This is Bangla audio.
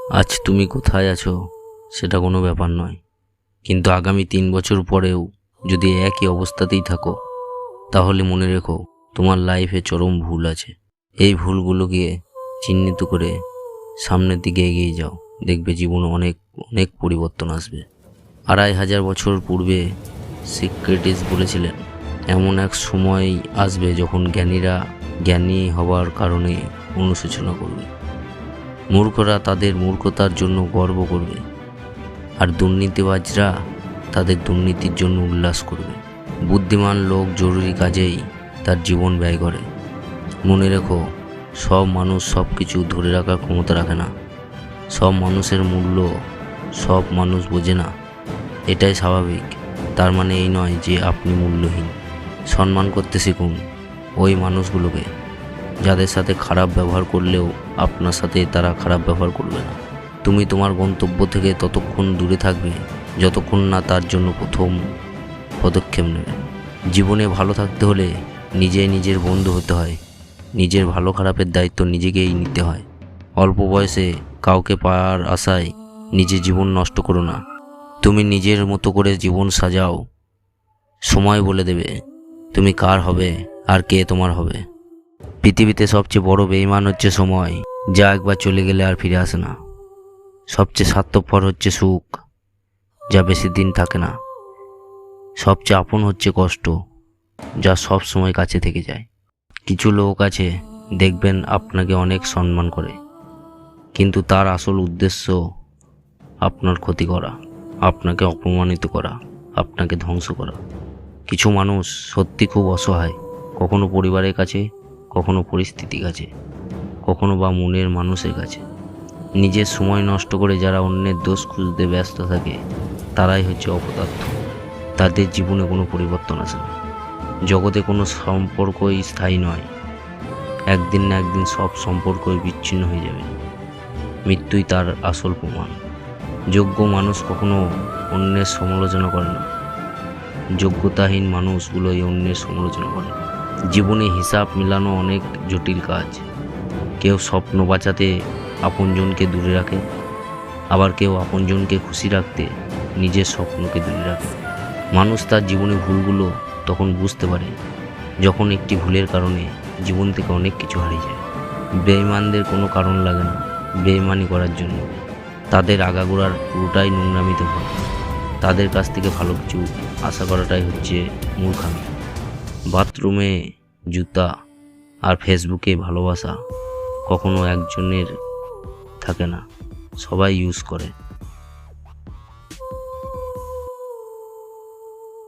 আজ তুমি কোথায় আছো সেটা কোনো ব্যাপার নয়, কিন্তু আগামী 3 বছর পরেও যদি একই অবস্থাতেই থাকো তাহলে মনে রেখো তোমার লাইফে চরম ভুল আছে। এই ভুলগুলোকে চিহ্নিত করে সামনের দিকে এগিয়ে যাও, দেখবে জীবনে অনেক অনেক পরিবর্তন আসবে। 2500 বছর পূর্বে সিক্রেটিস বলেছিলেন, এমন এক সময় আসবে যখন জ্ঞানীরা জ্ঞানী হওয়ার কারণে অনুশোচনা করবে, মূর্খরা তাদের মূর্খতার জন্য গর্ব করবে, আর দুর্নীতিবাজরা তাদের দুর্নীতির জন্য উল্লাস করবে। বুদ্ধিমান লোক জরুরি কাজেই তার জীবন ব্যয় করে। মনে রেখো, সব মানুষ সব কিছু ধরে রাখার ক্ষমতা রাখে না। সব মানুষের মূল্য সব মানুষ বোঝে না, এটাই স্বাভাবিক। তার মানে এই নয় যে আপনি মূল্যহীন। সম্মান করতে শিখুন ওই মানুষগুলোকে যাদের সাথে খারাপ ব্যবহার করলেও আপনার সাথে তারা খারাপ ব্যবহার করবে না। তুমি তোমার গন্তব্য থেকে ততক্ষণ দূরে থাকবে যতক্ষণ না তার জন্য প্রথম পদক্ষেপ নেবে। জীবনে ভালো থাকতে হলে নিজের বন্ধু হতে হয়। নিজের ভালো খারাপের দায়িত্ব নিজেকেই নিতে হয়। অল্প বয়সে কাউকে পাওয়ার আশায় নিজের জীবন নষ্ট করো না। তুমি নিজের মতো করে জীবন সাজাও। সময় বলে দেবে তুমি কার হবে আর কে তোমার হবে। পৃথিবীতে সবচেয়ে বড় বেঈমান হচ্ছে সময়, যা একবার চলে গেলে আর ফিরে আসে না। সবচেয়ে স্বার্থপর হচ্ছে সুখ, যা বেশি দিন থাকে না। সবচেয়ে আপন হচ্ছে কষ্ট, যা সব সময় কাছে থেকে যায়। কিছু লোক আছে দেখবেন আপনাকে অনেক সম্মান করে, কিন্তু তার আসল উদ্দেশ্য আপনার ক্ষতি করা, আপনাকে অপমানিত করা, আপনাকে ধ্বংস করা। কিছু মানুষ সত্যি খুব অসহায়, কখনো পরিবারের কাছে, কখনো পরিস্থিতির কাছে, কখনো বা মনের মানুষের কাছে। নিজের সময় নষ্ট করে যারা অন্যের দোষ খুঁজতে ব্যস্ত থাকে তারাই হচ্ছে অপদার্থ। তাদের জীবনে কোনো পরিবর্তন আসে না। জগতে কোনো সম্পর্কই স্থায়ী নয়। একদিন না একদিন সব সম্পর্কই বিচ্ছিন্ন হয়ে যাবে। মৃত্যুই তার আসল প্রমাণ। যোগ্য মানুষ কখনো অন্যের সমালোচনা করে না, যোগ্যতাহীন মানুষগুলোই অন্যের সমালোচনা করে। জীবনে হিসাব মেলানো অনেক জটিল কাজ। কেউ স্বপ্ন বাঁচাতে আপনজনকে দূরে রাখে, আবার কেউ আপনজনকে খুশি রাখতে নিজের স্বপ্নকে দূরে রাখে। মানুষ তার জীবনে ভুলগুলো তখন বুঝতে পারে যখন একটি ভুলের কারণে জীবন থেকে অনেক কিছু হারিয়ে যায়। বেঈমানদের কোনো কারণ লাগে না বেঈমানি করার জন্য। তাদের আগাগোড়ার পুরোটাই নোংরামিতে ভরা। তাদের কাছ থেকে ভালো কিছু আশা করাটাই হচ্ছে মূর্খামি। বাথরুমে জুতা আর ফেসবুকে ভালোবাসা কখনো একজনের থাকে না, সবাই ইউজ করে।